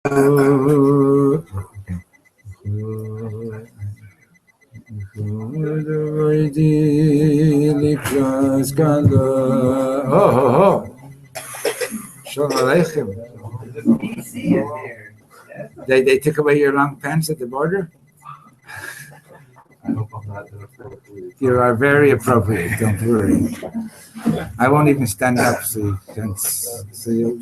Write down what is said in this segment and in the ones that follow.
Shalom Aleichem. They took away your long pants at the border? You are very appropriate, don't worry. I won't even stand up so you can see you.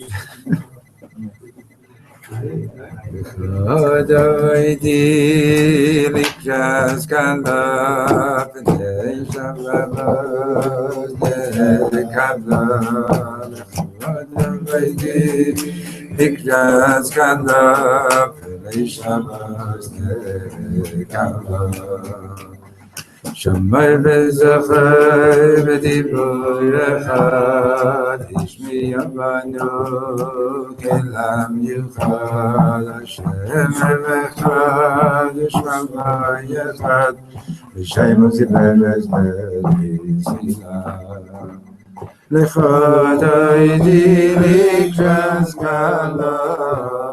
Shamay bezacher b'dibur echad Ishmi yavanu kelam yuchad Hashem echad Shema yechad V'shem uziberes b'zilam Lechad ha'idi likras kala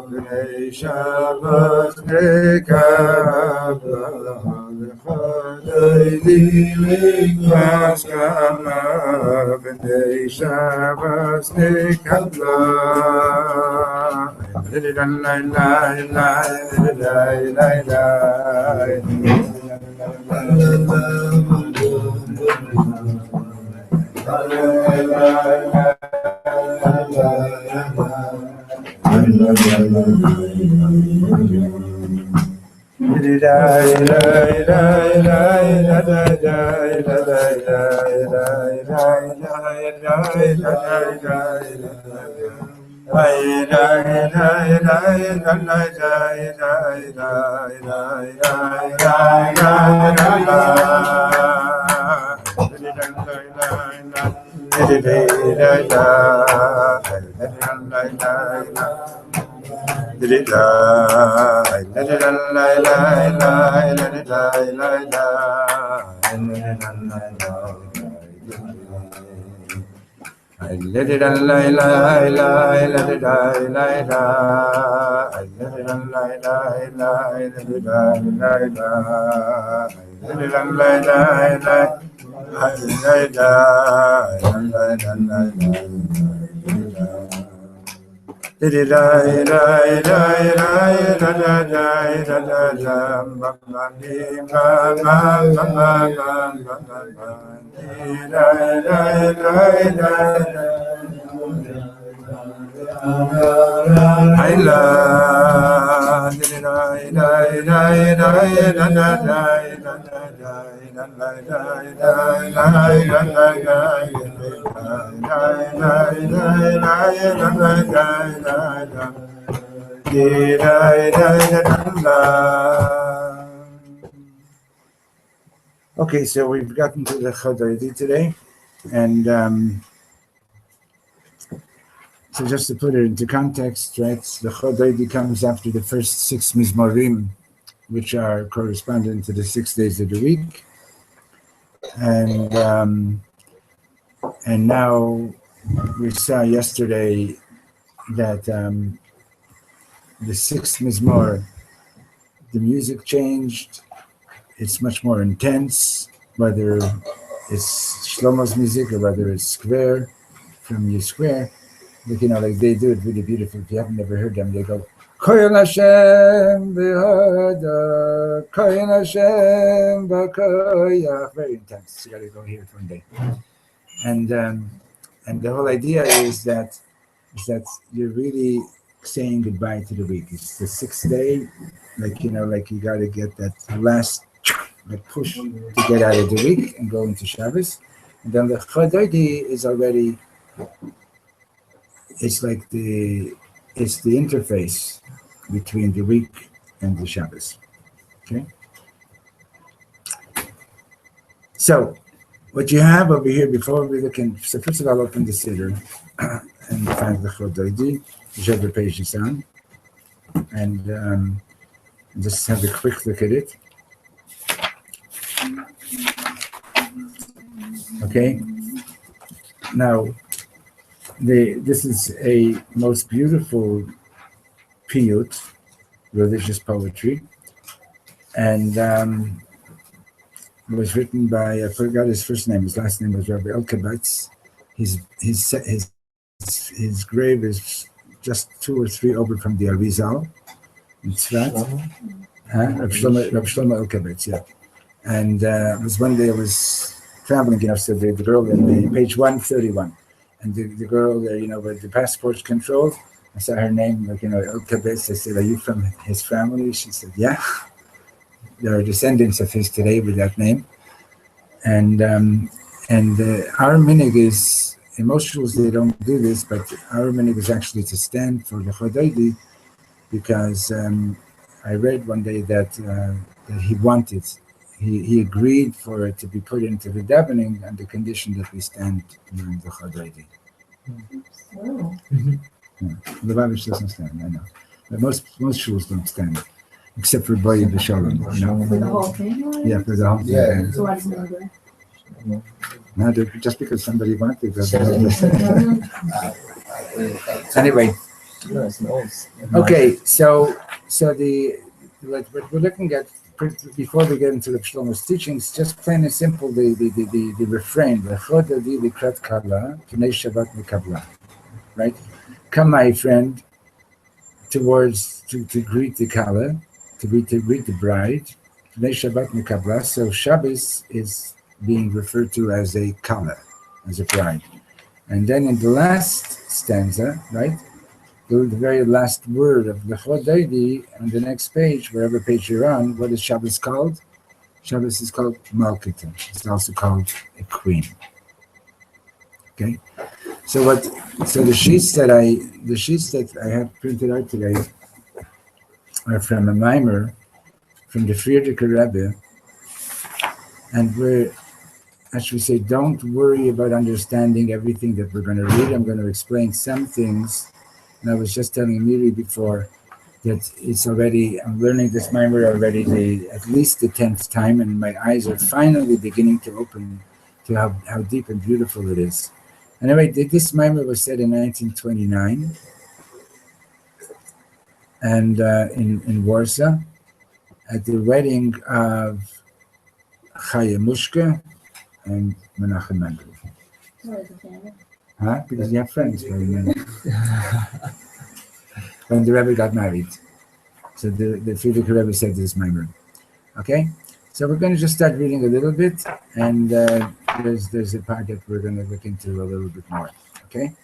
B'nei Shabbat nekabla Lechad likras kala B'nei Shabbat nekabla Okay, so we've gotten to the Chadaydi today, and so just to put it into context, right, the Chadaydi comes after the first 6 Mizmorim, which are corresponding to the 6 days of the week, and now we saw yesterday that the 6th Mizmor, the music changed. It's much more intense, whether it's Shlomo's music or whether it's Square from your Square. Like, like they do it really beautiful. If you haven't ever heard them, they go, Koyen Hashem b'hada, Koyen Hashem b'koyach. Very intense. You got to go hear it one day. And the whole idea is that you're really saying goodbye to the week. It's the 6th day, like you got to get that last push to get out of the week and go into Shabbos. And then the Chadaydi is already, it's the interface between the week and the Shabbos. Okay? So, what you have over here before we look in, so first of all, open the Siddur and find the Chadaydi, whichever page is on, and just have a quick look at it. Okay, now this is a most beautiful piyut, religious poetry, and it was written by, I forgot his first name. His last name was Rabbi Elkabetz. His grave is just 2 or 3 over from the Arizal in Tzfat. Rabbi Shlomo Elkabetz, yeah. And it was one day I was traveling, so the girl in the page 131, and the girl there, with the passport control, I saw her name, Elkabetz. I said, "Are you from his family?" She said, "Yeah." There are descendants of his today with that name. And our minig is, in most schools they don't do this, but our minig is actually to stand for the Chodeidi, because I read one day that he wanted, he agreed for it to be put into the davening on the condition that we stand during the Chodeidi. Oh. The Babish doesn't stand, I know. But most schools don't stand, except for Boya B'Shalom, For the whole thing? Yeah, for the whole thing. Yeah. So why doesn't it do it? No, just because somebody wanted to. Anyway, okay, so what we're looking at before we get into the Shlomo's teachings, just plain and simple, the refrain, right? Come, my friend, towards to greet the Kala, to greet the bride. So Shabbos is being referred to as a Kala, as a bride. And then in the last stanza, right, the very last word of the Chodeidi, on the next page, wherever page you're on, what is Shabbos called? Shabbos is called Malkita. It's also called a queen. Okay? So the sheets that I have printed out today are from a mimer from the Friedricher Rebbe, and we're actually say, don't worry about understanding everything that we're going to read. I'm going to explain some things. And I was just telling Miri before that I'm learning this mimer already at least the 10th time, and my eyes are finally beginning to open to how deep and beautiful it is. Anyway, this mimer was said in 1929, and in Warsaw, at the wedding of Chaya Mushka and Menachem Mendel. Huh? Because you have friends. When the Rebbe got married. So the Friedrich Rebbe said this mimer. Okay? So we're going to just start reading a little bit, and there's a part that we're going to look into a little bit more. Okay?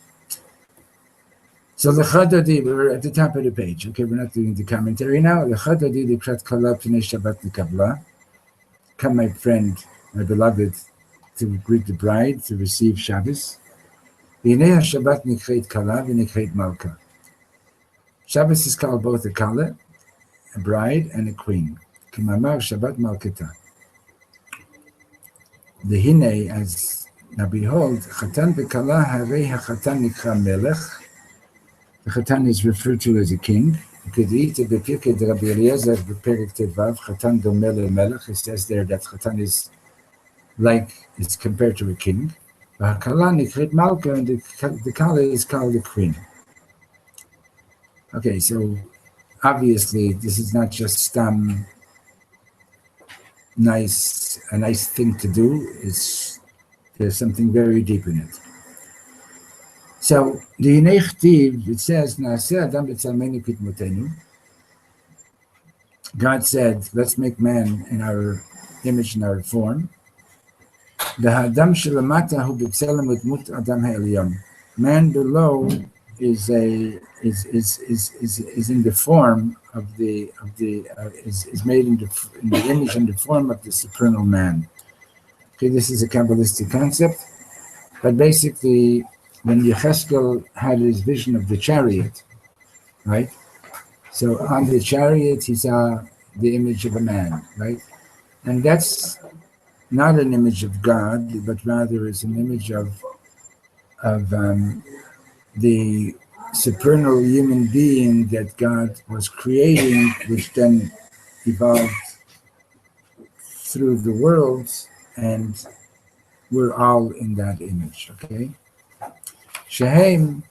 So the Chadodi, we're at the top of the page. Okay, we're not doing the commentary now. The Chadodi, the Krat Kala P'nei Shabbat Kabbalat. Come, my friend, my beloved, to greet the bride, to receive Shabbos. V'nei Shabbat Nikheit Kala v'Nikheit Malka. Shabbos is called both a Kala, a bride, and a queen. Kimamar Shabbat Malkita. The Hine, as now behold, Chatan v'Kala harei hachatan nikra melech. The Chatan is referred to as a king. It says there that Chatan is it's compared to a king. And the Kala is called a queen. Okay, so obviously this is not just a nice thing to do. There's something very deep in it. So the Nechtiv, it says, God said, let's make man in our image and our form. Man below is in the form of is made in the image and the form of the supernal man. Okay, this is a Kabbalistic concept, but basically, when Yecheskel had his vision of the chariot, right? So on the chariot, he saw the image of a man, right? And that's not an image of God, but rather is an image of the supernal human being that God was creating, which then evolved through the worlds, and we're all in that image, okay? Shehem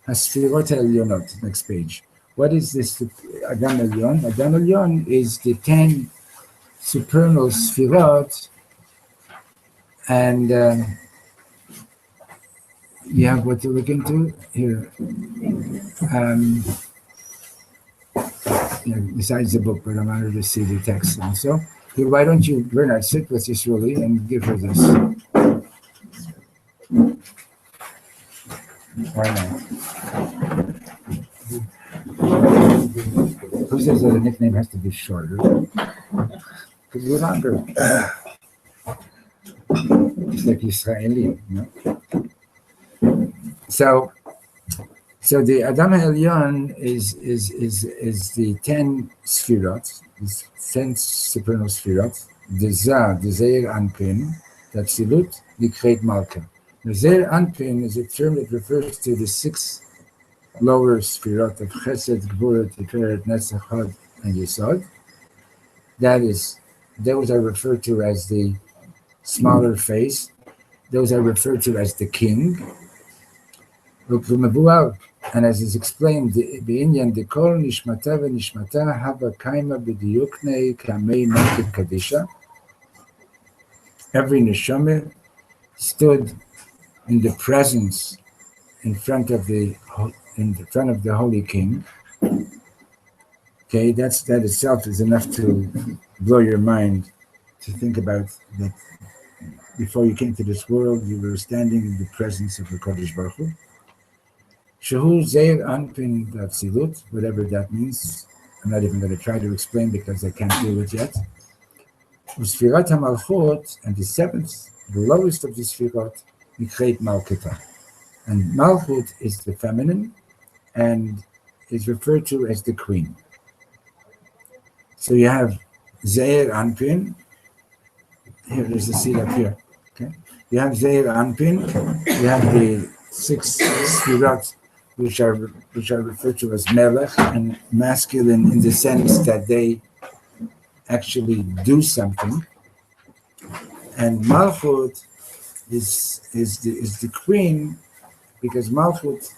Hasfirot Elionot, next page. What is this Adam Elyon? Adam Elyon is the 10 supernal sfirot, and you have what to look into here. Besides the book, but I wanted to see the text also. Here, why don't you, Bernard, sit with Yisraeli and give her this? Why not? Who says that a nickname has to be shorter? Could be longer. It's like Israeli, you know? So the Adam Elyon is the 10 sfirot, is 10 supernal sfirot. The Zeir Anpin, the Tzilut, the Kreit Malka. The Zeir Anpin is a term that refers to the 6 lower sfirot of Chesed, Gvura, Tiferet, Netzach, Hod, and Yesod. Those are referred to as the smaller face. Those are referred to as the king. And as is explained, the Inyan, the Kol Nishmata v'Nishmata Haba Kaima b'Diyuknei Kamei Malkut Kadisha. Every neshama stood in the presence, in front of the Holy King. Okay, that itself is enough to blow your mind, to think about that. Before you came to this world, you were standing in the presence of the Kodesh Baruch Hu. Shehu Zeir Anpin Datzilut, whatever that means. I'm not even going to try to explain because I can't do it yet. Usfirat HaMalchut, and the 7th, the lowest of the Sfirot, Nikreit Malketa. And Malchut is the feminine and is referred to as the queen. So you have Zeir Anpin. Here, there's a seat up here. Okay, you have Zeir Anpin. You have the 6 Sfirot, which are referred to as Melech, and masculine in the sense that they actually do something. And Malchut is the queen, because Malchut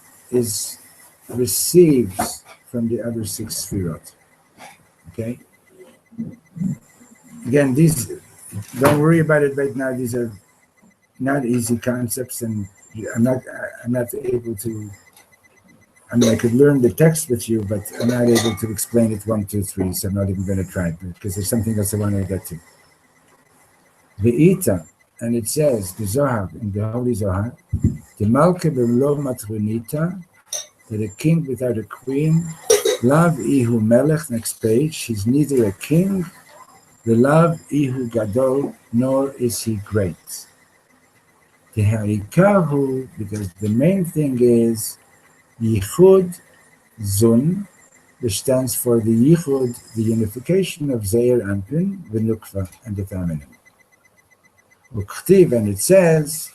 receives from the other 6 Sfirot. Okay. Again, these, don't worry about it right now. These are not easy concepts, and I'm not able to. I mean, I could learn the text with you, but I'm not able to explain it 1, 2, 3. So I'm not even going to try, because there's something else I want to get to. Ve'ita, and it says the Zohar, in the Holy Zohar, the Malka b'lo matronita, that a king without a queen, lav ihu melech. Next page, he's neither a king, the lav ihu gadol, nor is he great. The harikahu, because the main thing is Yichud Zun, which stands for the Yichud, the unification of Zeir Anpin, the Nukva, and the feminine. Uktiv, and it says,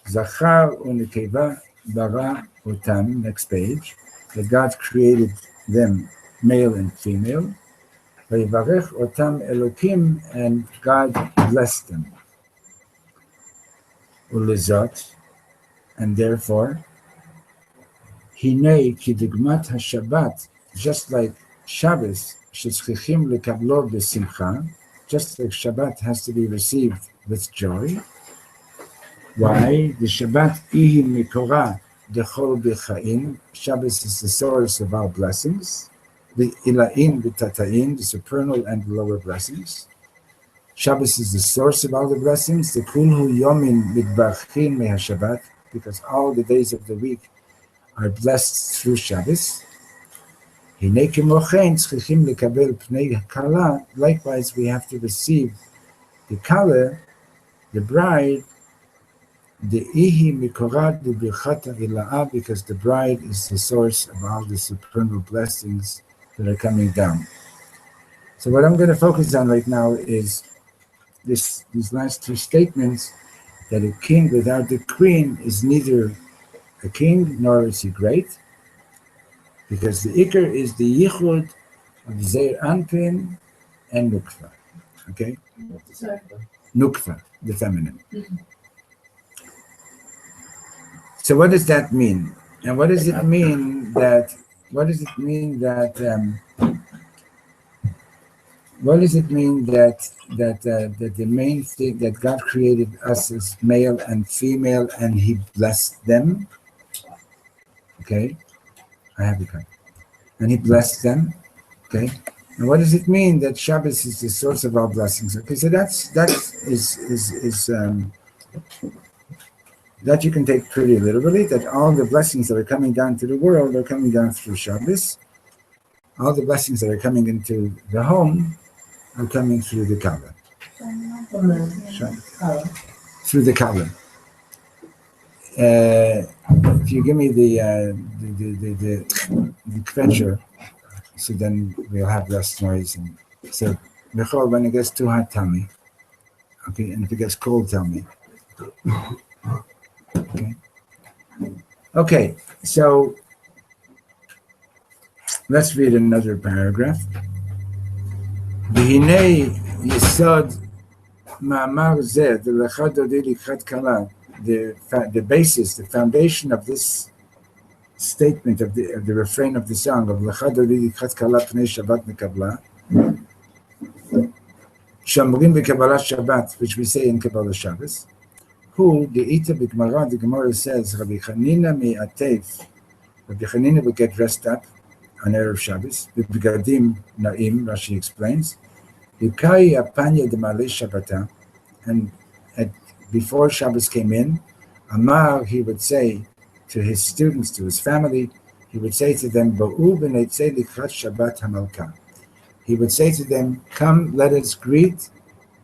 Zachar u'Nekeva bara otam, next page, that God created them male and female. Vayivarech otam Elokim, and God blessed them. Ulezot, and therefore, Hinei ki dugmat haShabbat, just like Shabbos, shetzchichim lekablo b'simcha, just like Shabbat has to be received with joy. Why? The Shabbat ihi mikora dechol b'chaim. Shabbos is the source of all blessings. The ilaim v'tata'im, the supernal and lower blessings. Shabbos is the source of all the blessings. The kulhu yomin mitbarchin meHaShabbat, because all the days of the week are blessed through Shabbos. Likewise, we have to receive the kala, the bride, the ihi mikorad b'birchata ila'ah, because the bride is the source of all the supernal blessings that are coming down. So what I'm going to focus on right now is these last 2 statements, that a king without the queen is neither a king nor is he great, because the Iker is the Yichud of Zeir Anpin and Nukva. Okay? Nukva, the feminine. Mm-hmm. So what does that mean? And what does it mean that what does it mean that what does it mean that the main thing that God created us as male and female and He blessed them? Okay, I have it. And He blessed them. Okay, and what does it mean that Shabbos is the source of all blessings? Okay, so that you can take pretty literally. That all the blessings that are coming down to the world are coming down through Shabbos. All the blessings that are coming into the home are coming through the Kabbalat. Through the Kabbalat. If you give me the quencher, so then we'll have less noise. And so, Michal, when it gets too hot, tell me. Okay, and if it gets cold, tell me. Okay. Okay, so let's read another paragraph. והנה יסוד מאמר זה, לך דודי לקחת כלה, the basis, the foundation of this statement of the refrain of the song of לך דודי לקחת כלה פני שבת מקבלה, שאומרים בקבלת שבת, which we say in Kabbalah Shabbos, who דאיתא בגמרא, the Gemara says, Rabbi Chanina me'atef, Rabbi Chanina would get dressed up on Erev Shabbos, b'begadim na'im, Rashi explains, Yukai apanya de malei Shabbata, and before Shabbos came in, Amar, he would say to his students, to his family, he would say to them, Ba'u b'neitzei likrat Shabbat hamalka. He would say to them, come, let us greet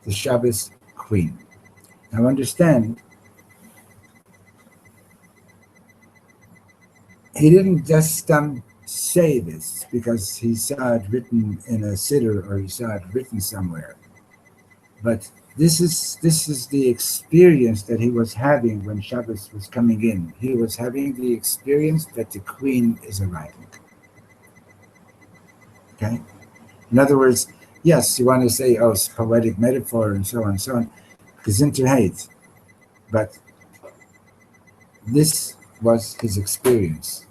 the Shabbos queen. Now understand, he didn't just say this because he saw it written in a siddur or he saw it written somewhere. But this is the experience that he was having when Shabbos was coming in. He was having the experience that the queen is arriving. Okay? In other words, yes, you want to say, oh, it's poetic metaphor and so on, Gesundheit. But this was his experience.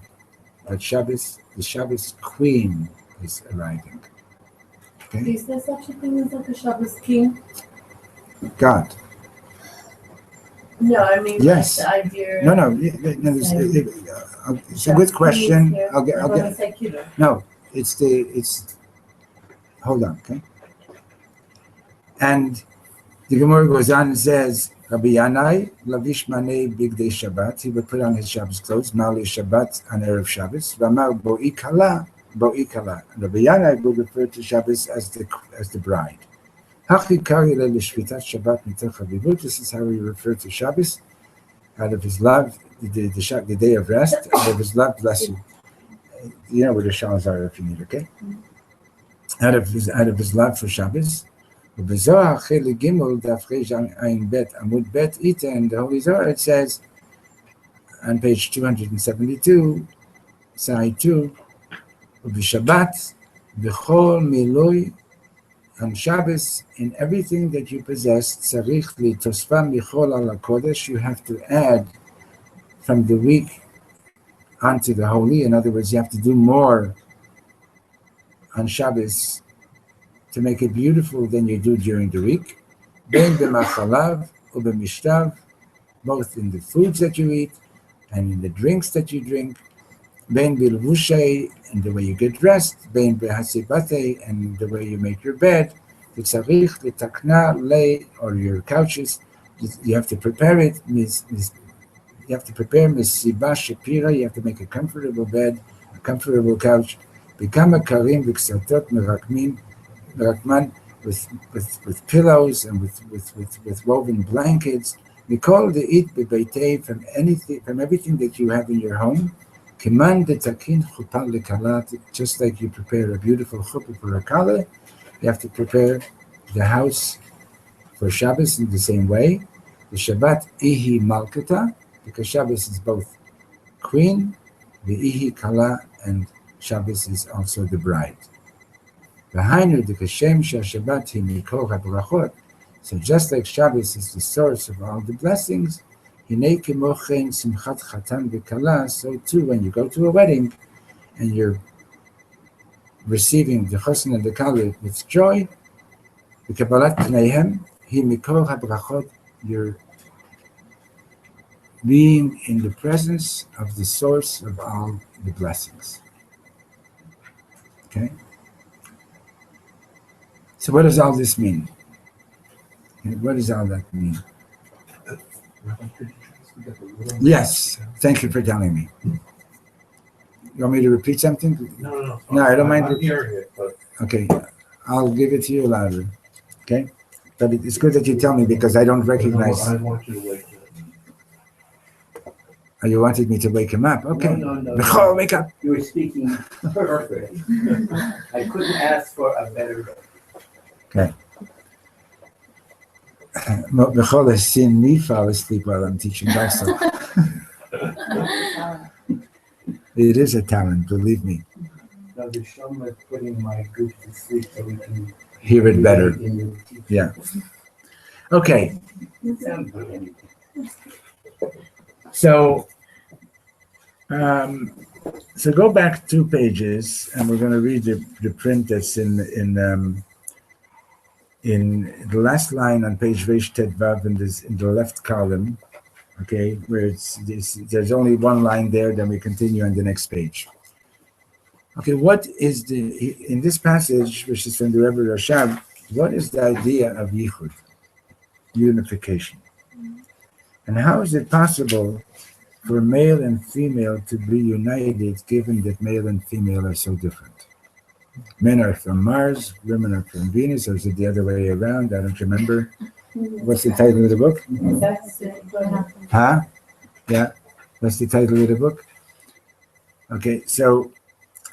That Shabbos, the Shabbos queen is arriving. Okay? Is there such a thing as like a Shabbos king? God. No, I mean, yes. Like the idea. No, it's a good question. I'll get. No, it's. Hold on, okay. And the Gemara goes on and says, Rabbi Yanai, Lavish Manei Bigdei Shabbat, he would put on his Shabbos clothes, Mali Shabbat, on Erev Shabbos, Ramar Bo'i Kala. Rabbi Yanai would refer to Shabbos as the bride. Hachi Kari Le Shvitat Shabbat Mitoch HaVivut, this is how we refer to Shabbos, out of his love, the day of rest, out of his love, bless you. You know where the shawls are if you need, okay? Out of his love for Shabbos. ובזוהר חלק ג' דף ע"ב עמוד ב' איתה, in the Holy Zohar it says on page 272 side 2 ובשבת בכל מילוי on Shabbos in everything that you possess צריך לתוספה מכל על הקודש, you have to add from the weak onto the holy. In other words, you have to do more on Shabbos to make it beautiful than you do during the week. Ben b'machalav u'b'mishtav, both in the foods that you eat and in the drinks that you drink. Ben b'levushay, and the way you get dressed. Ben b'hasibate, and the way you make your bed. V'tzarich l'takna lei, or your couches. You have to prepare it. You have to prepare misiba shapira. You have to make a comfortable bed, a comfortable couch. Become a karim v'ksatot merakmin, with pillows and with woven blankets. We call the eat bebeitei, from everything that you have in your home. Kiman detakin chuppah lekalat, just like you prepare a beautiful chuppah for a kala, you have to prepare the house for Shabbos in the same way. The Shabbat ihi malkata, because Shabbos is both queen, the ihi kala, and Shabbos is also the bride. So just like Shabbos is the source of all the blessings, so too when you go to a wedding and you're receiving the chosn and the kala with joy, the Kabbalat pneihem, he mikol habrachot, you're being in the presence of the source of all the blessings. Okay? So what does all this mean? What does all that mean? Yes, thank you for telling me. You want me to repeat something? No. No, I don't mind. I'm hearing it, but Okay, I'll give it to you louder. Okay? But it's good that you tell me because I don't recognize. I want you to wake up. Oh, you wanted me to wake him up? Okay. No. Wake up. You were speaking perfect. I couldn't ask for a better. Michal has seen me fall asleep while I'm teaching also. It is a talent, believe me. Now the Shlomo is putting my group to sleep so we can Hear it better. in your teaching. Yeah. Okay. Sounds good anyway. So go back 2 pages, and we're going to read the print that's in the last line on page Reish Tet Vav in the left column. Okay, where there's only 1 line there. Then we continue on the next page. Okay, what is in this passage, which is from the Rebbe Rashab, what is the idea of yichud, unification, and how is it possible for male and female to be united, given that male and female are so different? Men are from Mars, women are from Venus, or is it the other way around? I don't remember. What's the title of the book? That's it. What happened? Huh? Yeah, that's the title of the book. Okay, so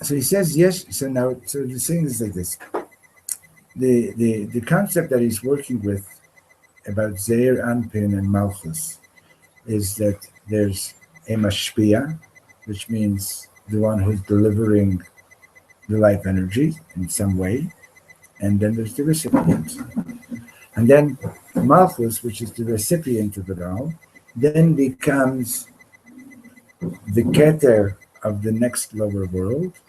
he says yes. So the thing is like this: the concept that he's working with about Zeir Anpin and Malchus is that there's a mashpia, which means the one who's delivering the life energy in some way, and then there's the recipient. And then Malchus, which is the recipient of it all, then becomes the keter of the next lower world,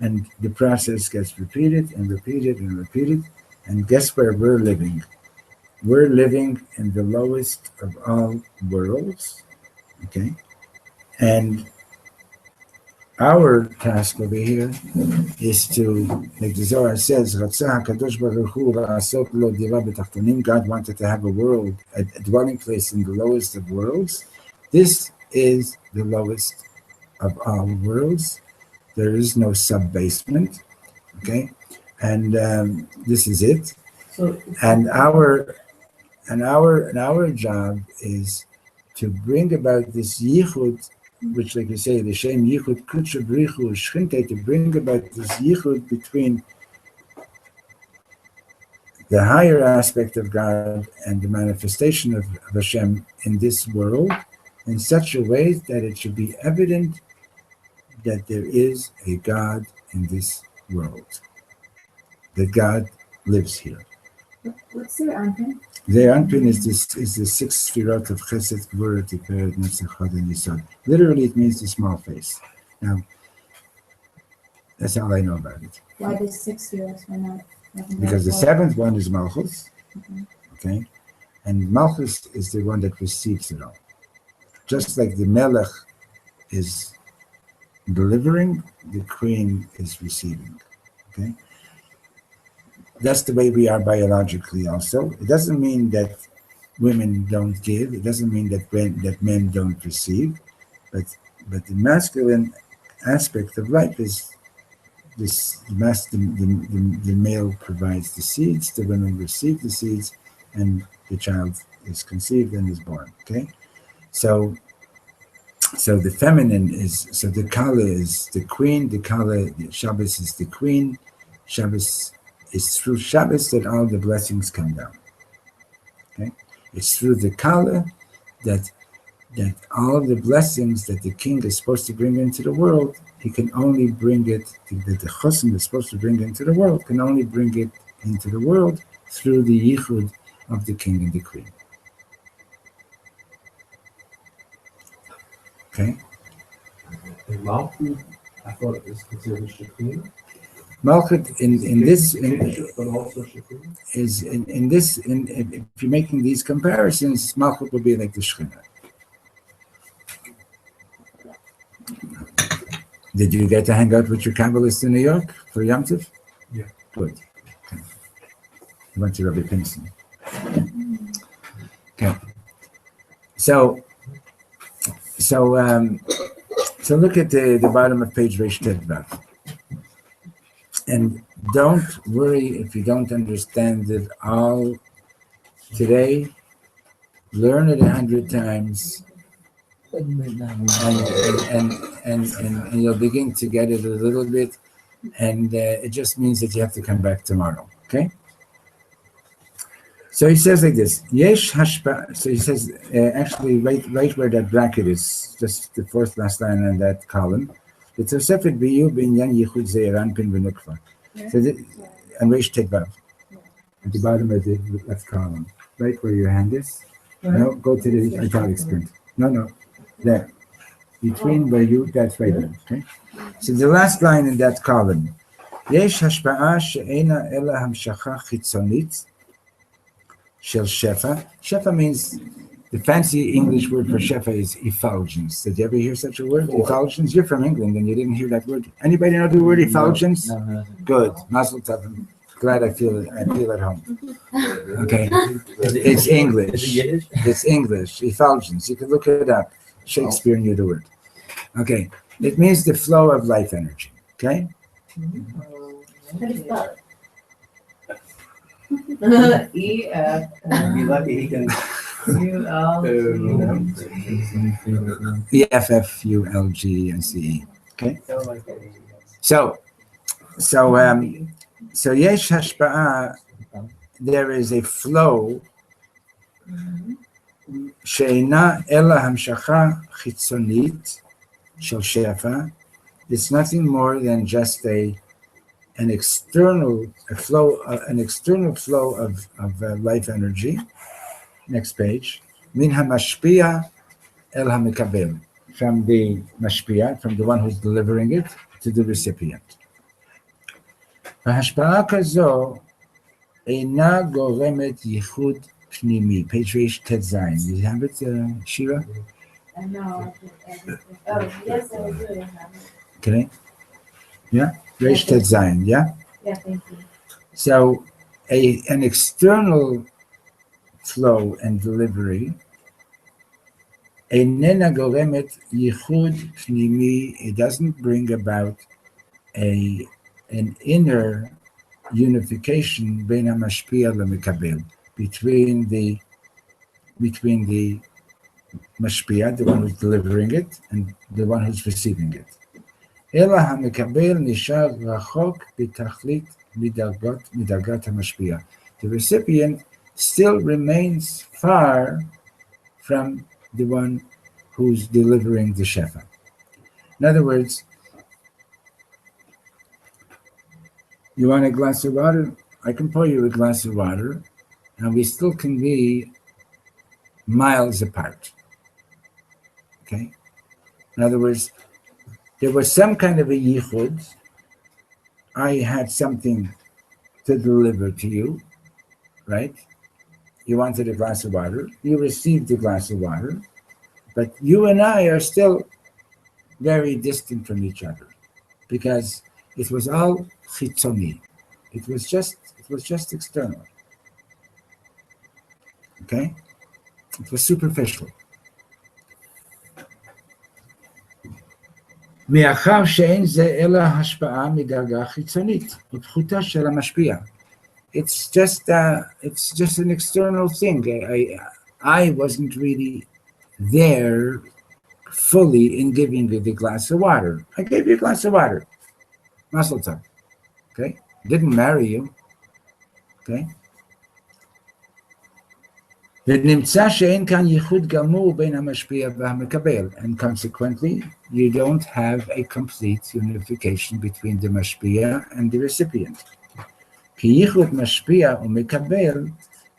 and the process gets repeated and repeated and repeated. And guess where we're living? We're living in the lowest of all worlds, okay? And our task over here is to, like the Zohar says, God wanted to have a world, a dwelling place in the lowest of worlds. This is the lowest of all worlds. There is no sub-basement, okay? And this is it. And our job is to bring about this yichud, which, like you say, the shem yichud kutsha brichu shchinte, to bring about this yichud between the higher aspect of God and the manifestation of Hashem in this world in such a way that it should be evident that there is a God in this world, that God lives here. What's their anpin? Their anpin is the 6 sfirot of Chesed, Gvura, Tiferet, Netzach, Chod, and Yisod. Literally, it means the small face. Now, that's all I know about it. Why the 6 years? Why not? Because the 7th one is Malchus, okay? And Malchus is the one that receives it all. Just like the Melech is delivering, the Queen is receiving, okay? That's the way we are biologically also. It doesn't mean that women don't give. It doesn't mean that men don't receive. But the masculine aspect of life is this: the male provides the seeds, the women receive the seeds, and the child is conceived and is born. Okay, so the feminine is, so the Kala is the queen. The Kala, Shabbos is the queen. Shabbos. It's through Shabbos that all the blessings come down. Okay, it's through the Kala that all the blessings that the king is supposed to bring into the world, he can only bring it. That the Chosim is supposed to bring into the world can only bring it into the world through the yichud of the king and the queen. Okay. And Malchus, I thought it was considered Shekhinah. Malchut in this But also Shekhinah. is in this if you're making these comparisons, Malchut will be like the Shekhinah. Did you get to hang out with your Kabbalist in New York for Yom Tov? Yeah. Good. Okay. You went to Rabbi Pinson. Okay. So look at the bottom of page Reish Tet. And don't worry if you don't understand it all today. Learn it 100 times, and you'll begin to get it a little bit. And it just means that you have to come back tomorrow. Okay. So he says like this. Yesh hashpa. So he says actually right where that bracket is, just the fourth last line on that column. It's a separate biyu binyan yichud zeiran pin v'nukva. So and Reish Tet Vav at the bottom of the left column, right where your hand is. No, go to the italics print. No, there. Between where you, that's right there. Okay. So the last line in that column. Yesh hashpa'a she'ena ela hamshacha chitzonit shel shefa. Shefa means, the fancy English word for shefa is effulgence. Did you ever hear such a word? Effulgence? You're from England and you didn't hear that word. Anybody know the word effulgence? No. Good. Mazel tov. I'm glad I feel at home. Okay. It's English. It's English. Effulgence. You can look it up. Shakespeare knew the word. Okay. It means the flow of life energy. Okay. E-F. Be lucky he can. EFFULGNCE. Okay. So yesh hashpa'a, there is a flow. She'ena ela hamshacha chitzonit shel shefa. It's nothing more than just an external flow of life energy. Next page. Min hamashpia el hamikabel. From the mashpia, from the one who's delivering it, to the recipient. Hashpa'a kazo eina goremet yichud pnimi. Page Reish Tet Zayin. Do you have it, Shira? No. Oh, yes, I do have it. Okay. Yeah? Reish Tet Zayin, yeah? Yeah, thank you. So an external flow and delivery, einena goremet yichud pnimi, it doesn't bring about an inner unification bein hamashpia lemikabel, between the mashpia, the one who's delivering it, and the one who's receiving it. Ela hamikabel nishar rachok b'tachlit midargat hamashpia. The recipient still remains far from the one who's delivering the shefa. In other words, you want a glass of water? I can pour you a glass of water, and we still can be miles apart. Okay? In other words, there was some kind of a yichud. I had something to deliver to you, right? You wanted a glass of water. You received a glass of water, but you and I are still very distant from each other because it was all chitzoni. It was just external. Okay? It was superficial. מאחר שאין זה אלא השפעה מדרגה חיצונית ופחותה של המשפיע. It's just an external thing. I wasn't really there fully in giving you the glass of water. I gave you a glass of water. Mazel tov. Okay? Didn't marry you. Okay? ונמצא שאין כאן ייחוד גמור בין המשפיע והמקבל, and consequently you don't have a complete unification between the משפיע and the recipient. כי ייחוד משפיע ומקבל,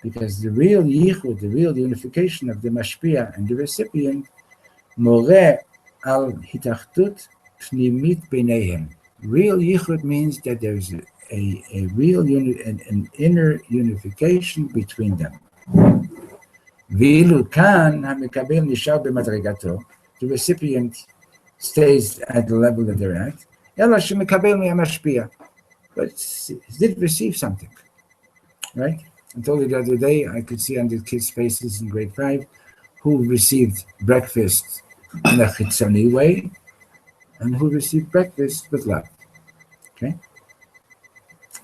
because the real ייחוד, the real unification of the משפיע and the recipient, מורה על התאחדות pnimit b'neihem. Real yichud means that there's a real unit, an inner unification between them. V'ilu kan hamikabel nishar b'madrigato. The recipient stays at the level that they're at. Ela shemikabel mi'amashpia. But he did receive something, right? I told you the other day, I could see on the kids' faces in grade 5 who received breakfast in a chitzoni way and who received breakfast with love. Okay?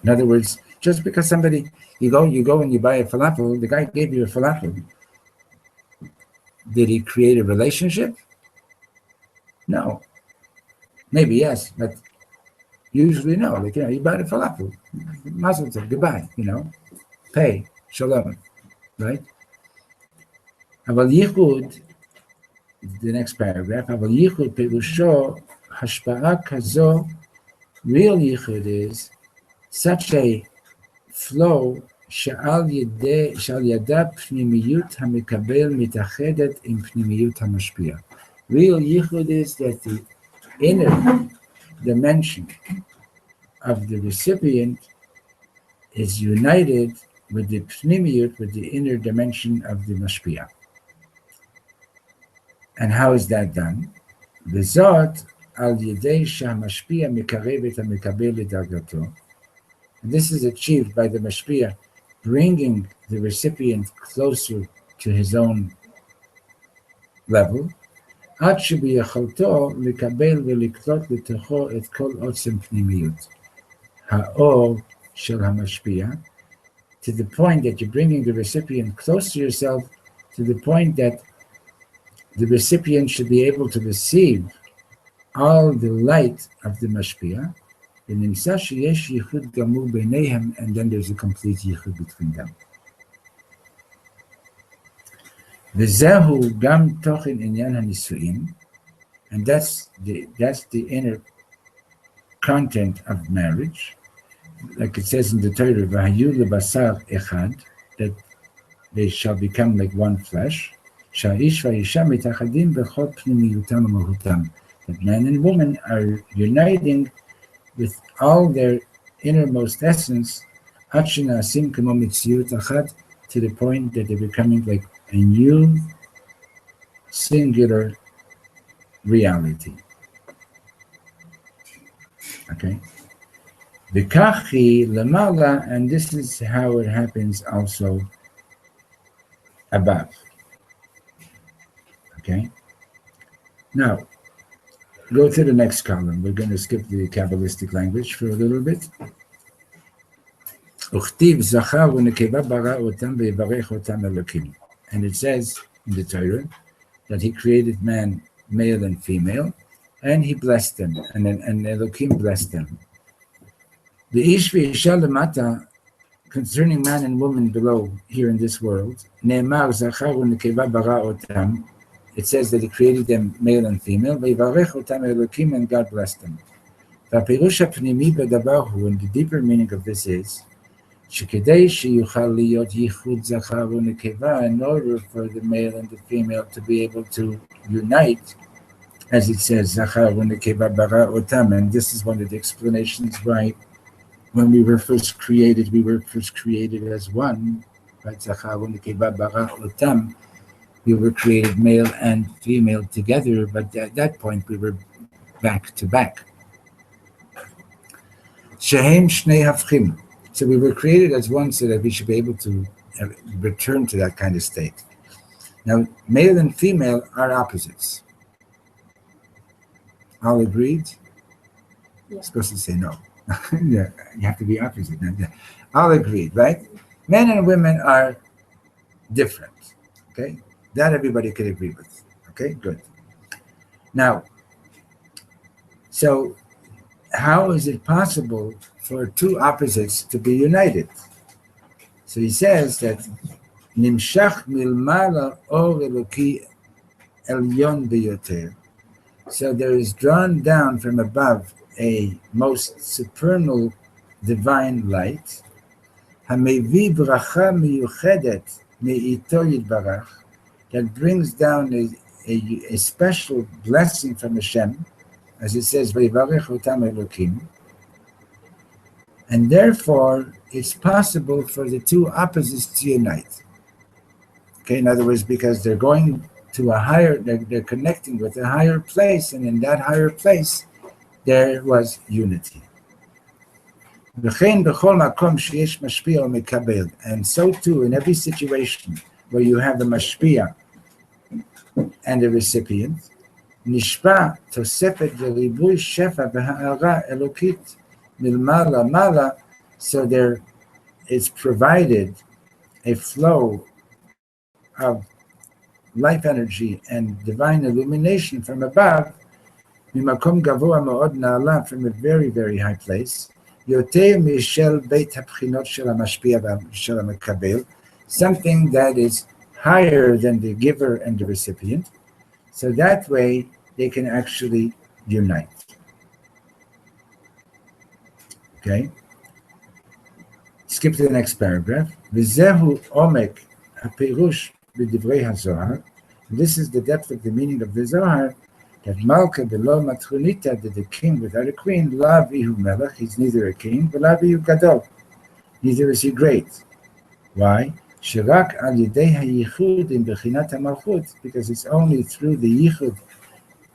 In other words, just because somebody, you go and you buy a falafel, the guy gave you a falafel. Did he create a relationship? No. Maybe yes, but usually no. Like, you buy the falafel. Mazel tov, goodbye, pay, shalom, right? Aval yichud, the next paragraph, Aval yichud perusho hashpa'a kazo, real yichud is such a flow sha'al yada pnimiyut hamikabel mitachedet im pnimiyut hamashpia. Real yichud is that the inner dimension of the recipient is united with the pnimiyut, with the inner dimension of the mashpia. And how is that done? V'zot al yedei sha'mashpia mikarevet hamikabel lidargato. This is achieved by the mashpia bringing the recipient closer to his own level. עד שביכולתו לקבל ולקלוט לתוכו את כל עוצם פנימיות. האור של המשפיע, to the point that you're bringing the recipient close to yourself, to the point that the recipient should be able to receive all the light of the משפיע, ונמצא שיש ייחוד גמור ביניהם, and then there's a complete ייחוד between them. וזהו גם תוכן עניין הנישואים, and that's the inner content of marriage, like it says in the Torah, והיו לבשר אחד, that they shall become like one flesh, שהאיש והאישה מתאחדים בכל פנימיותם ומהותם, that man and woman are uniting with all their innermost essence, עד שנעשים כמו מציאות אחת, to the point that they're becoming like a new singular reality. Okay? V'kachi lamala, and this is how it happens also above. Okay? Now, go to the next column. We're going to skip the Kabbalistic language for a little bit. וכתיב זכר ונקבה ברא אותם ויברך אותם אלוקים. And it says in the Torah that he created man, male and female, and he blessed them, and Elokim blessed them. The ish v'isha lemata, concerning man and woman below here in this world, ne'emar zachar u'nekeva bara otam, it says that he created them male and female, v'yivarech otam Elokim, and God blessed them. V'apirush ha'pnimi b'davar hu, and the deeper meaning of this is, שכדי שיוכל להיות ייחוד זכר ונקבה, in order for the male and the female to be able to unite, as it says, זכר ונקבה ברא אותם, and this is one of the explanations why when we were first created as one, right? זכר ונקבה ברא אותם, we were created male and female together, but at that point we were back to back. שהם שני הפכים. So we were created as one so that we should be able to return to that kind of state. Now, male and female are opposites. All agreed? Yeah. Supposed to say no. Yeah, you have to be opposite. All agreed, right? Men and women are different. Okay? That everybody could agree with. Okay, good. Now, so how is it possible for two opposites to be united? So he says that Nimshach milmala or Eloki elyon biyoter. So there is drawn down from above a most supernal divine light, hamevi bracha miyuchedet me'ito yitbarach, that brings down a special blessing from Hashem, as it says, Vayvarech otam Elokim. And therefore, it's possible for the two opposites to unite. Okay, in other words, because they're going to a higher, they're connecting with a higher place, and in that higher place, there was unity. And so too, in every situation where you have a mashpia and a recipient, nishpa tosefet v'ribui shefa v'ha'ara elokit milmala mala, so there is provided a flow of life energy and divine illumination from above, mimakom gavoa ma'od na'ala, from a very, very high place, yoter mishel beit habchinot shel hamashpia v'shel hamekabel, something that is higher than the giver and the recipient, so that way they can actually unite. Okay? Skip to the next paragraph. V'zehu omek hapirush b'divrei hazohar. This is the depth of the meaning of the Zohar, that Malka below Matronita, that the king without a queen, la vihu melech, he's neither a king, but la vihu gadol, neither is he great. Why? Shirak al yidei hayichud in bechinat hamalchut, because it's only through the yichud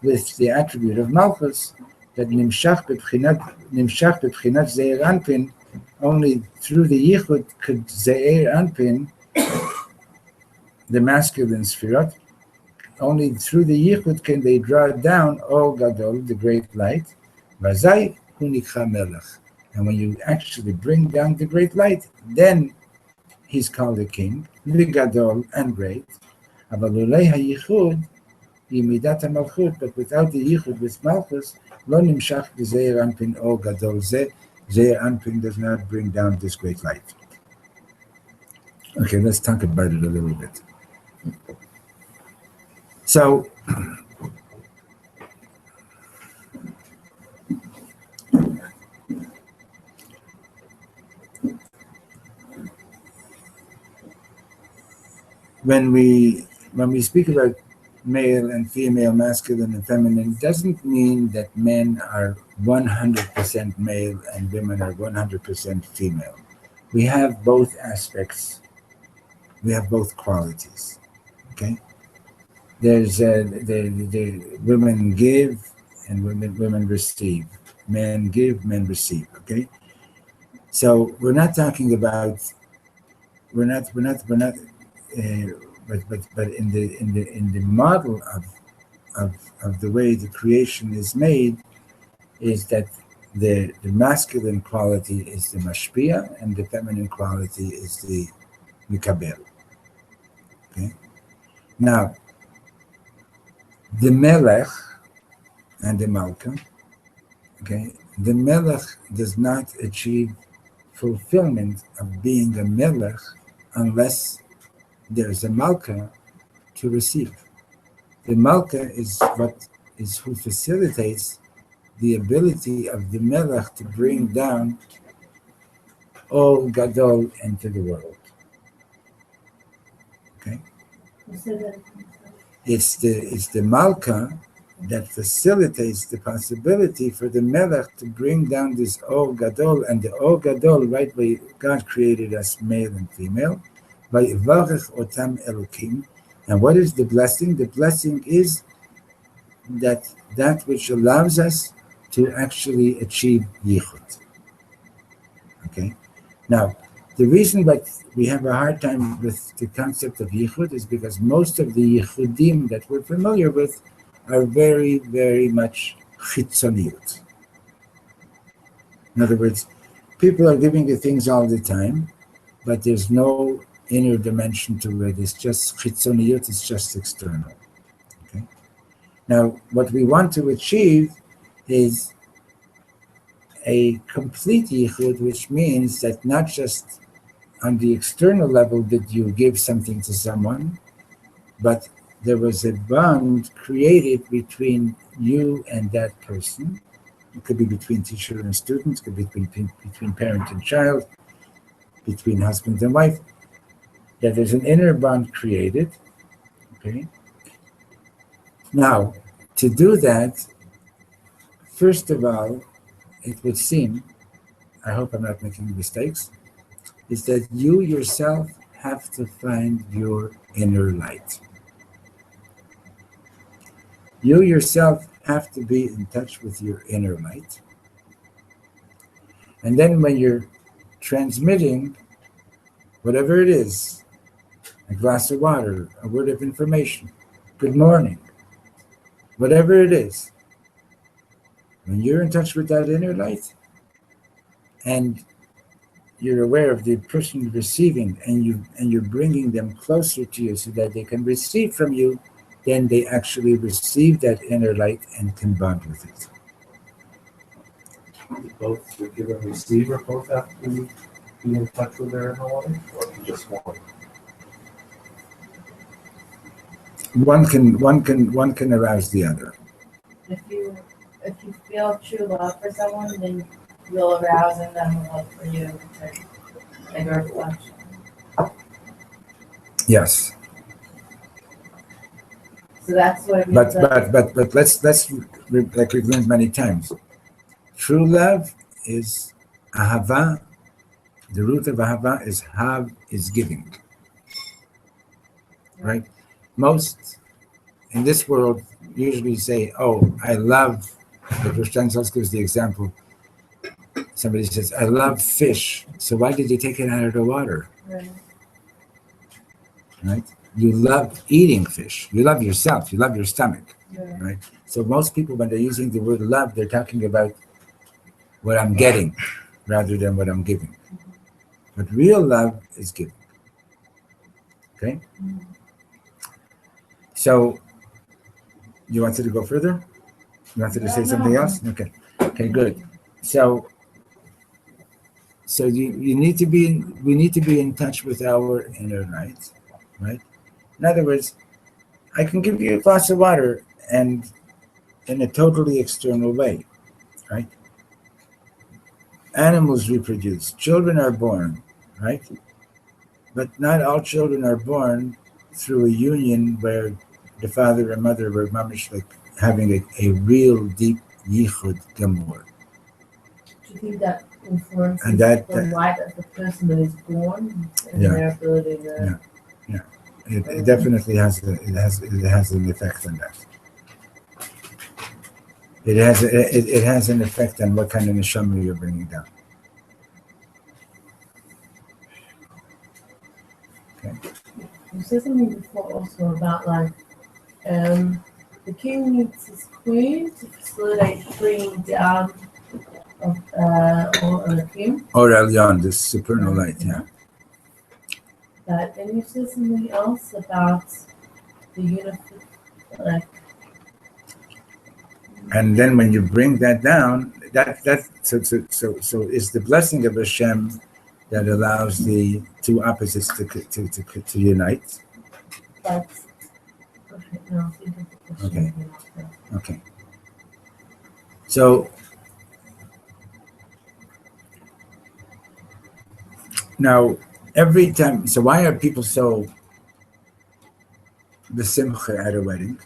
with the attribute of malchus that nimshach bebchinat zeir anpin, only through the yichud could zeir anpin, the masculine spherot, only through the yichud can they draw down O Gadol, the great light. Vazai hu nikra melech. And when you actually bring down the great light, then he's called a king, Gadol and great. Avalulei hayichud yimidat malchut, but without the yichud with malchus, lo nimshach b'zeir anpin O Gadol. Zeir anpin does not bring down this great light. Okay, let's talk about it a little bit. So, when we speak about male and female, masculine and feminine, it doesn't mean that men are 100% male and women are 100% female. We have both aspects. We have both qualities. Okay. There's the women give and women receive. Men give, men receive. Okay, so we're not talking about but in the model of the way the creation is made, is that the masculine quality is the mashpia and the feminine quality is the mikabel. Okay, now. The Melech and the Malka, okay, the Melech does not achieve fulfillment of being a Melech unless there's a Malka to receive. The Malka is who facilitates the ability of the Melech to bring down all Gadol into the world. Okay? It's the Malka that facilitates the possibility for the Melech to bring down this O Gadol, and the O Gadol, right, where God created us male and female, by Varech Otam Elokim. And what is the blessing? The blessing is that which allows us to actually achieve Yichud. Okay? Now, the reason that we have a hard time with the concept of Yichud is because most of the Yichudim that we're familiar with are very, very much chitzoniyut. In other words, people are giving you things all the time, but there's no inner dimension to it. It's just chitzoniyut, it's just external. Okay? Now, what we want to achieve is a complete Yichud, which means that not just on the external level did you give something to someone, but there was a bond created between you and that person. It could be between teacher and student, it could be between parent and child, between husband and wife, that there's an inner bond created. Okay. Now, to do that, first of all, it would seem, I hope I'm not making mistakes, is that you yourself have to find your inner light. You yourself have to be in touch with your inner light. And then when you're transmitting whatever it is, a glass of water, a word of information, good morning, whatever it is, when you're in touch with that inner light and you're aware of the person receiving and you're bringing them closer to you so that they can receive from you, then they actually receive that inner light and can bond with it. Both the giver and receiver both have to be in touch with their inner light, or just one? One can arouse the other. If you feel true love for someone, then you'll arouse in them love for you, like a reflection. Yes. So that's what. But let's like we've learned many times. True love is ahava. The root of ahava is hav, is giving. Right? Most in this world usually say, "Oh, I love." The Rosh Hashanah gives the example. Somebody says, "I love fish." So why did you take it out of the water? Right? You love eating fish. You love yourself. You love your stomach. Right? So most people, when they're using the word love, they're talking about what I'm getting rather than what I'm giving. But real love is giving. Okay? So, you wanted to go further? You wanted to say something else? Okay. Okay, good. So we need to be in touch with our inner light, right? In other words, I can give you a glass of water and in a totally external way, right? Animals reproduce, children are born, right? But not all children are born through a union where the father and mother were mamish, like having a real deep yichud gamor. Do you think that influences And that- the light of the person that is born and their ability to? Yeah. It definitely has an effect on that. It has an effect on what kind of neshama you're bringing down. Okay. You said something before also about like the king needs his queen to facilitate bringing down of or king. Or Elyon, this supernal light, yeah. But then you said something else about the unity, like. And then when you bring that down, so it's the blessing of Hashem that allows the two opposites to unite. But okay, no, think of the question. Okay. So now every time, so why are people so besimcha at a wedding?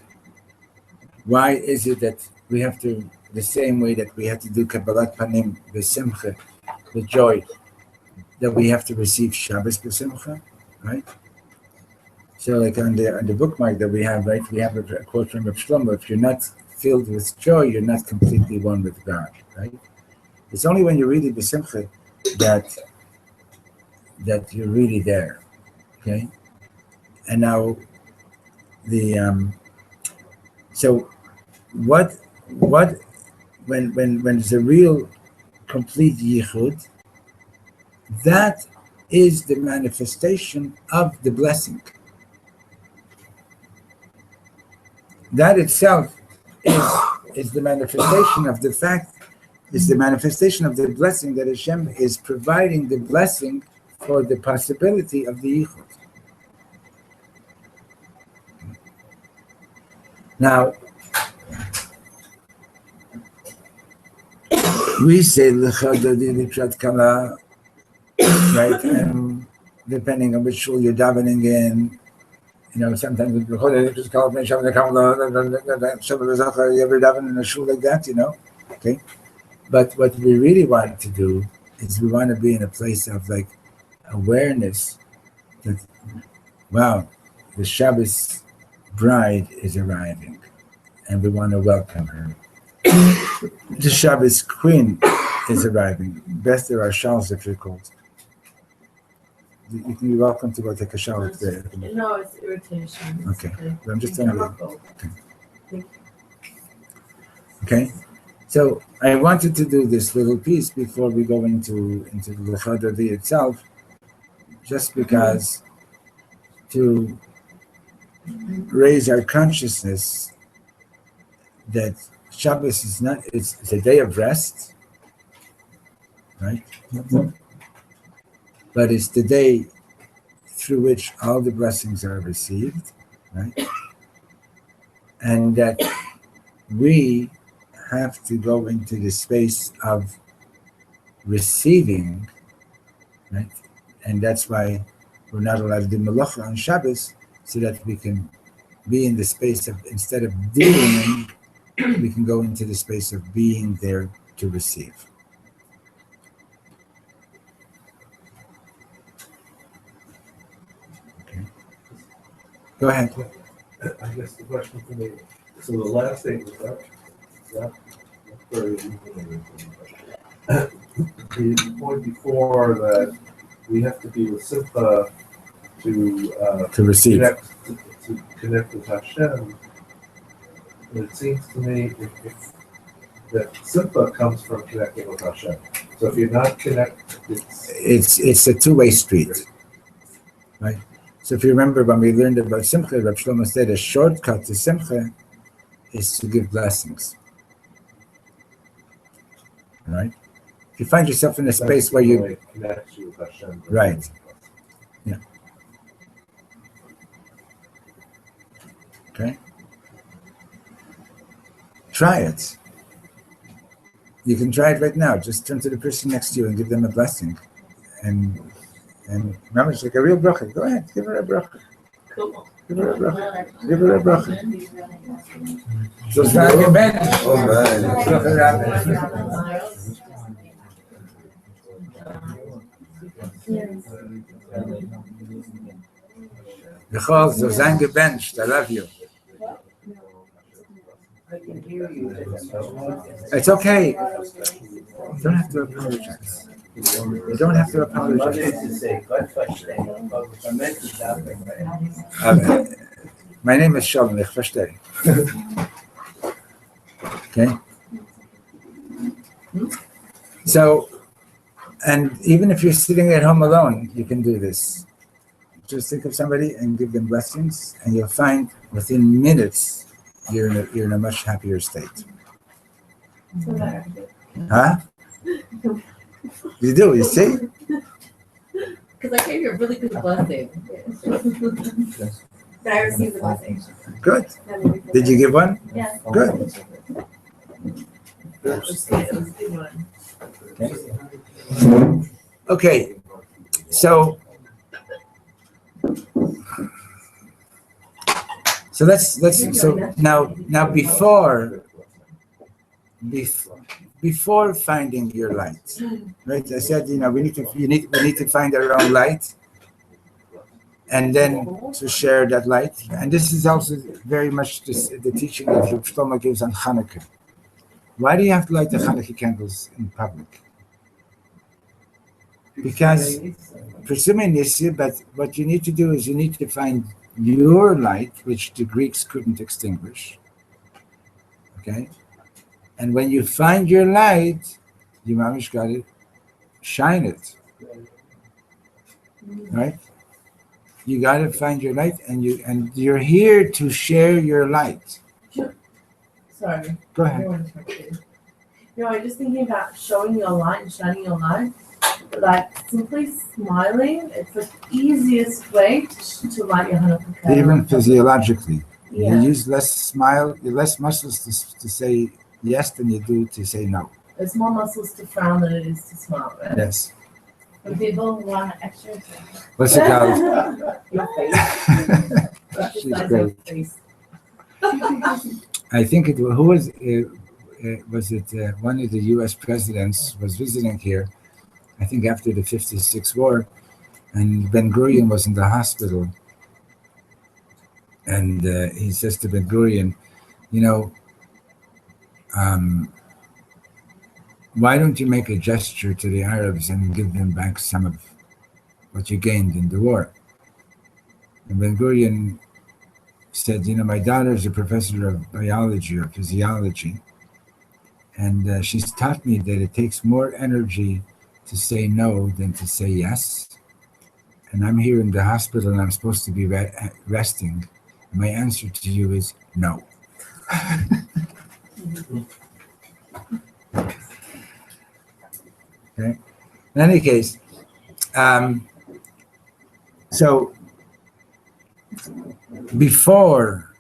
Why is it that we have to, the same way that we have to do Kabbalat Panim besimcha, with joy, that we have to receive Shabbos besimcha, right? So like on the bookmark that we have, right, we have a quote from Shlomo, if you're not filled with joy, you're not completely one with God, right? It's only when you're really besimcha that you're really there, okay? And now so what when there's a real complete yichud, that is the manifestation of the blessing. That itself is the manifestation of the fact, is the manifestation of the blessing that Hashem is providing the blessing for the possibility of the yichud. Now, we say l'chadadi kala, right? And depending on which shul you're davening in, you know, sometimes you ever daven in a shul like that, you know? Okay? But what we really want to do is we want to be in a place of like awareness that, wow, the Shabbos bride is arriving and we want to welcome her. The Shabbos queen is arriving. Best there are showers if you're cold. You can be welcome to go take a shower today. No, it's irritation. Okay. But I'm just telling you. Okay. Okay. So I wanted to do this little piece before we go into the Luchadadi itself, just because to raise our consciousness that Shabbos is not, it's a day of rest, right? But it's the day through which all the blessings are received, right? And that we have to go into the space of receiving, right? And that's why we're not allowed to do malacha on Shabbos, so that we can be in the space of, instead of doing, we can go into the space of being there to receive. Okay. Go ahead. I guess the question for me, so the last thing was that very the point before that we have to be with Simcha to receive. to connect with Hashem. And it seems to me if that Simcha comes from connecting with Hashem. So if you're not connected, it's a two-way street, right? So if you remember when we learned about Simcha, Rav Shlomo said a shortcut to Simcha is to give blessings, right? If you find yourself in a space where you connect you with Hashem, right, yeah, okay, try it. You can try it right now. Just turn to the person next to you and give them a blessing, and remember, it's like a real bracha. Go ahead, give her a bracha. Cool. Give her a bracha. Give her a bracha. So sagen Mensch. Michal, so sein gebencht. I love you. It's okay. You don't have to apologize. You don't have to apologize. My name is Shlomo. Ich verstehe. Okay. So, and even if you're sitting at home alone, you can do this. Just think of somebody and give them blessings, and you'll find within minutes you're in a much happier state. Huh? You do, you see? Because I gave you a really good blessing. But I received the blessing. Good. Did you give one? Yeah. Good. It was good. It was a good one. Okay. So now before finding your light, right? I said, we need to find our own light, and then to share that light. And this is also very much the teaching that Shlomo gives on Hanukkah. Why do you have to light the Hanukkah candles in public? Because presuming but what you need to do is you need to find your light, which the Greeks couldn't extinguish. Okay? And when you find your light, you mamish got to shine it. Right? You got to find your light, and you're here to share your light. Sorry. Go ahead. I'm just thinking about showing your light and shining your light. Like simply smiling, it's the easiest way to light your Hanukkah candle. Even physiologically, Yeah. you use less muscles to say yes than you do to say no. There's more muscles to frown than it is to smile, right? Yes. When people want extra. What's it called? Your face. She's Exercise great. your face. I think who was one of the U.S. presidents was visiting here, I think after the 56 war, and Ben Gurion was in the hospital. And he says to Ben Gurion, why don't you make a gesture to the Arabs and give them back some of what you gained in the war? And Ben Gurion said, my daughter is a professor of biology or physiology, and she's taught me that it takes more energy to say no than to say yes. And I'm here in the hospital and I'm supposed to be resting. My answer to you is no. Okay. In any case, so before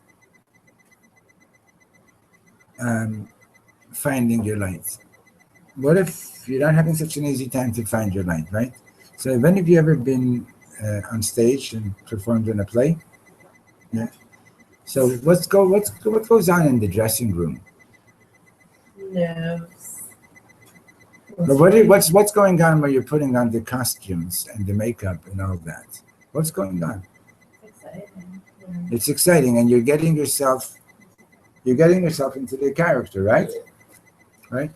finding your light, what if you're not having such an easy time to find your light, right? So have any of you ever been on stage and performed in a play? Yeah. So what goes on in the dressing room? Nerves. But what's going on when you're putting on the costumes and the makeup and all that? What's going on? Exciting. It's exciting, and you're getting yourself into the character, right? Right.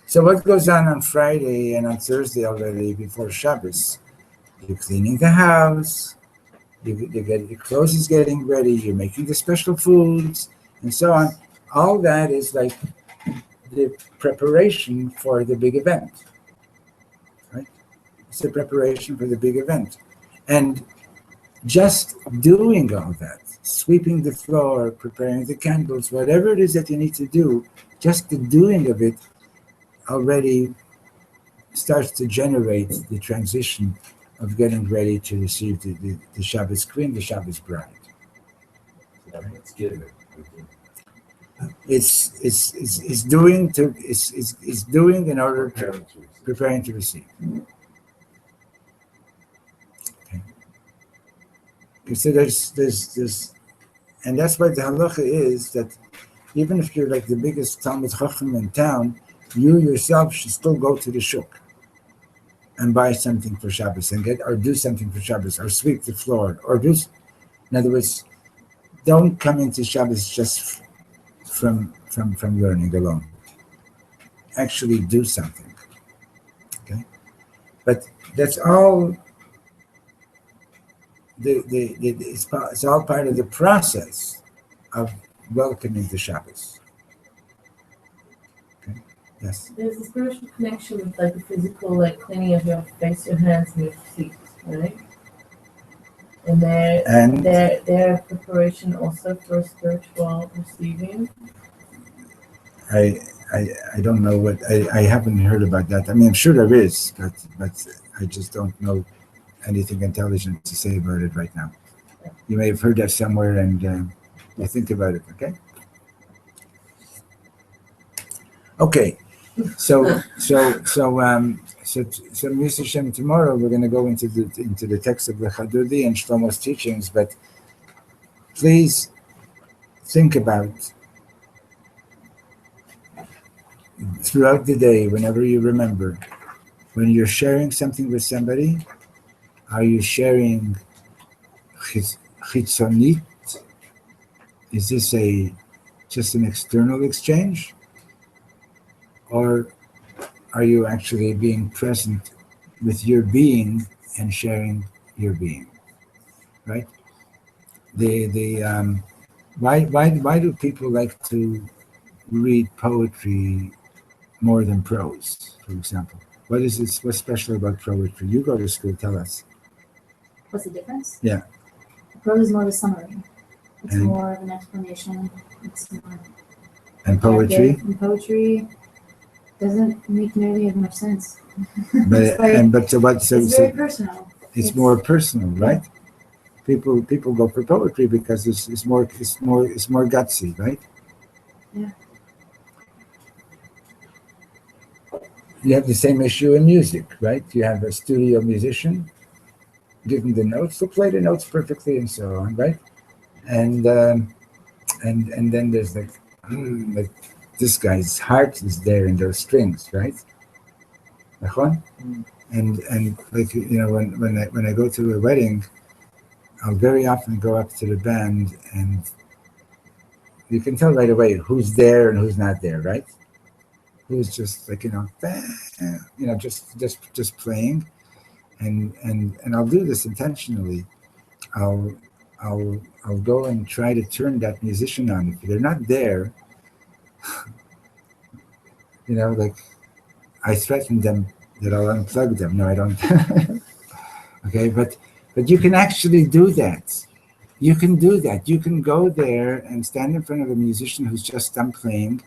So what goes on Friday and on Thursday already before Shabbos? You're cleaning the house. Your clothes is getting ready. You're making the special foods and so on. All that is like the preparation for the big event, right? It's the preparation for the big event. And just doing all that, sweeping the floor, preparing the candles, whatever it is that you need to do, just the doing of it already starts to generate the transition of getting ready to receive the Shabbos queen, the Shabbos bride. Let's give it. It's doing in order to preparing to receive. Okay. So there's and that's why the halacha is that even if you're like the biggest Talmud Chacham in town, you yourself should still go to the shuk and buy something for Shabbos and or do something for Shabbos or sweep the floor or do. In other words, don't come into Shabbos just from learning alone. Actually do something. Okay, but that's all. It's all part of the process of welcoming the Shabbos. Okay. Yes. There's a spiritual connection with like the physical, like cleaning of your face, your hands, and your feet, right? And their preparation also for spiritual receiving. I don't know what I haven't heard about that. I mean, I'm sure there is, but I just don't know anything intelligent to say about it right now. You may have heard that somewhere, and you think about it. Okay. So Mr. Shem, tomorrow we're going to go into the text of the Chadudi and Shlomo's teachings, but please think about throughout the day, whenever you remember, when you're sharing something with somebody, are you sharing chitzonit? Is this just an external exchange? Or are you actually being present with your being and sharing your being? Right? Why do people like to read poetry more than prose, for example? What's special about poetry? You go to school, tell us. What's the difference? Yeah. Prose is more of a summary. It's And- more of an explanation. It's more And poetry? And poetry doesn't make nearly as much sense. But It's like- so it's very personal. it's more personal, right? People go for poetry because it's more gutsy, right? Yeah. You have the same issue in music, right? You have a studio musician, give him the notes, they'll play the notes perfectly and so on, right? And then there's like this guy's heart is there in those strings, right? And like, you know, when I go to a wedding, I'll very often go up to the band, and you can tell right away who's there and who's not there, right? Who's just like, just playing, and I'll do this intentionally. I'll go and try to turn that musician on. If they're not there, like I threaten them that I'll unplug them. No, I don't. Okay, but you can actually do that. You can do that. You can go there and stand in front of a musician who's just done playing,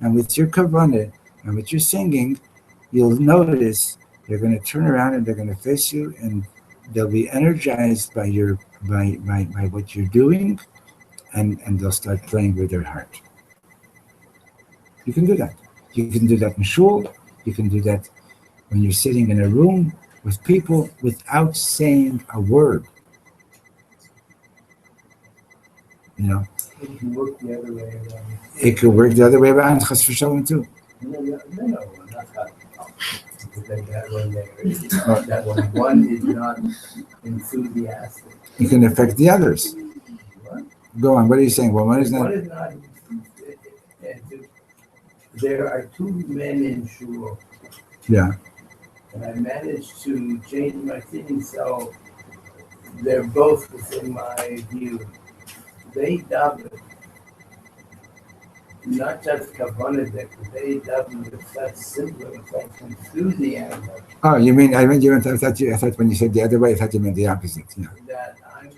and with your kavanah and with your singing, you'll notice they're going to turn around and they're going to face you, and they'll be energized by what you're doing, and they'll start playing with their heart. You can do that. You can do that in shul. You can do that when you're sitting in a room with people without saying a word. It can work the other way around. It could work the other way around, chas v'shalom too. No, not that. That when one is not enthusiastic. You can affect the others. What? Go on. What are you saying? Well, one is not. There are two men in shul. Yeah. And I managed to change my thinking so they're both within my view. They daven, not just kavanah, but they daven with such simple, with such enthusiasm. Oh, you mean? I thought when you said the other way, I thought you meant the opposite. Yeah. That I'm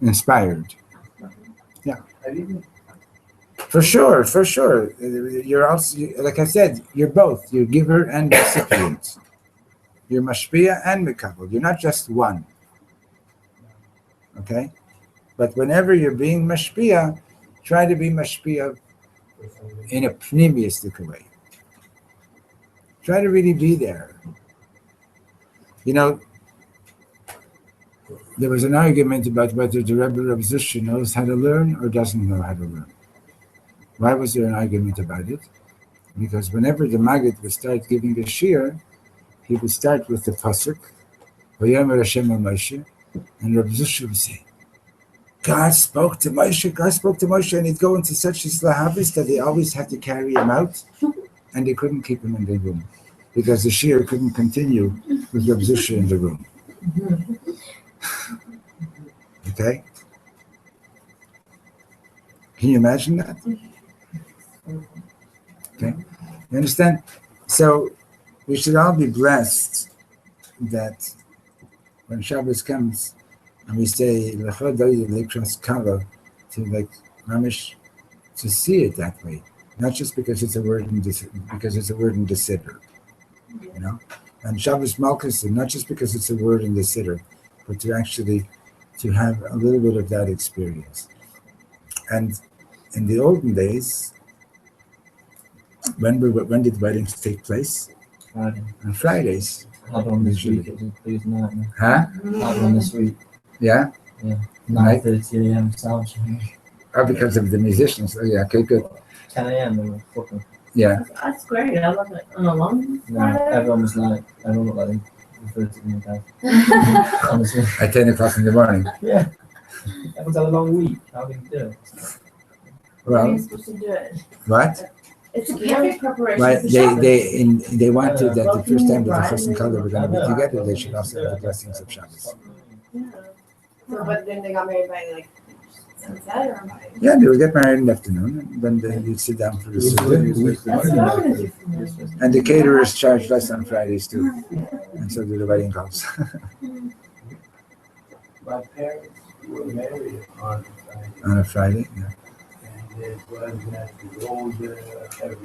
Inspired. Yeah. I didn't. For sure. You're also, like I said, you're both. You're giver and recipient. You're mashpia and mekabel. You're not just one. Okay? But whenever you're being mashpia, try to be mashpia in a pneumistic way. Try to really be there. There was an argument about whether the Rebbe Reb Zusha knows how to learn or doesn't know how to learn. Why was there an argument about it? Because whenever the Maggid would start giving a shir, he would start with the pasuk, Vayomer Hashem el Moshe, and Reb Zusha would say, God spoke to Moshe, and he'd go into such a slahavis that they always had to carry him out, and they couldn't keep him in the room, because the shir couldn't continue with Reb Zusha in the room. Okay? Can you imagine that? Okay? You understand? So we should all be blessed that when Shabbos comes and we say L'chod Lekras Kala, to like mamish, to see it that way, not just because it's a word in the siddur, and Shabbos Malchus, not just because it's a word in the siddur, but to actually to have a little bit of that experience. And in the olden days, when did weddings take place? Friday. On Fridays. Had one this week, it was a please night. Huh? Had one this week. Yeah? Yeah. Right. 9:30 a.m. sound check. Oh, because of the musicians. Oh, yeah, okay, good. 10 a.m. they were fucking. Yeah. That's great. I love it. On a long No, Friday? everyone looked like they referred to me as dad. Honestly. At 10 o'clock in the morning. Yeah. Everyone's had a long week. How do you do it? How are Well, you supposed to do it? what? It's a perfect preparation Right, for Shabbos. they wanted that the first time that the Chos and Kala were going to be together, they should also have the blessings of Shabbos. Yeah. So, but then they got married by like sunset or by. Yeah, they would get married in the afternoon, and then you'd sit down for the Sukkah. That's what I want to do for them. And the caterers charge less on Fridays too, and so do the wedding calls. My parents were married on Friday. On a Friday, yeah. And it was at the old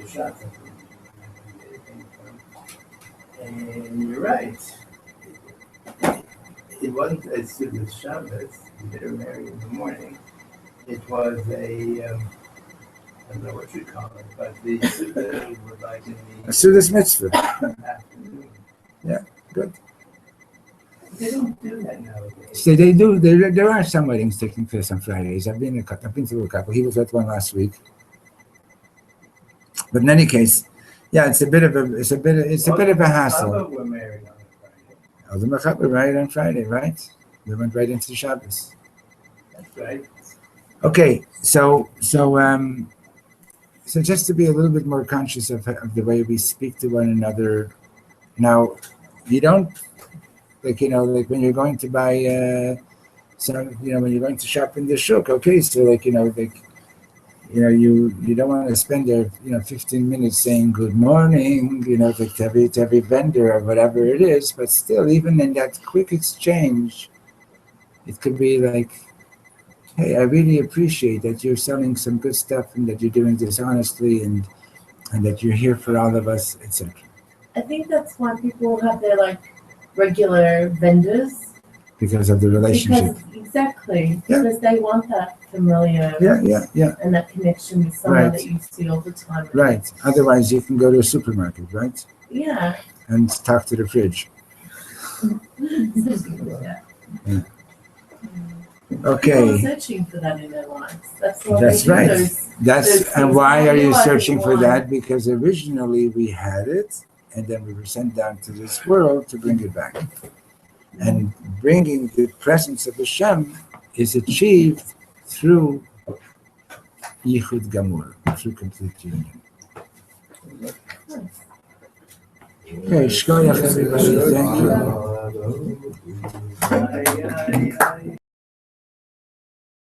shop. And you're right. It wasn't a Sukkot Shabbos. They were married in the morning. It was a, I don't know what you call it, but the Sukkot was like in A Sudas mitzvah. the afternoon. Yeah, good. They don't do that nowadays. So they do. There are some weddings taking place on Fridays. I've been through a couple. He was at one last week. But in any case, yeah, it's a bit of a hassle. Shabbat were married on a Friday. The Mechaber married on Friday, right? They went right into Shabbos. That's right. Okay, so just to be a little bit more conscious of the way we speak to one another. Now, you don't like when you're going to buy when you're going to shop in the shuk. Okay, so you don't want to spend 15 minutes saying good morning, to every vendor or whatever it is, but still, even in that quick exchange, it could be like, hey, I really appreciate that you're selling some good stuff and that you're doing this honestly and that you're here for all of us, etc. I think that's why people have their regular vendors. Because of the relationship. Because they want that familiar and that connection with someone that you see all the time. Right. Otherwise, you can go to a supermarket, right? Yeah. And talk to the fridge. Yeah. Okay. People are searching for that in their lives. That's right. And why are you realizing searching for why. that? Because originally we had it, and then we were sent down to this world to bring it back. And bringing the presence of Hashem is achieved through Yichud Gamur, through complete union. Okay, shkoyach everybody, thank you.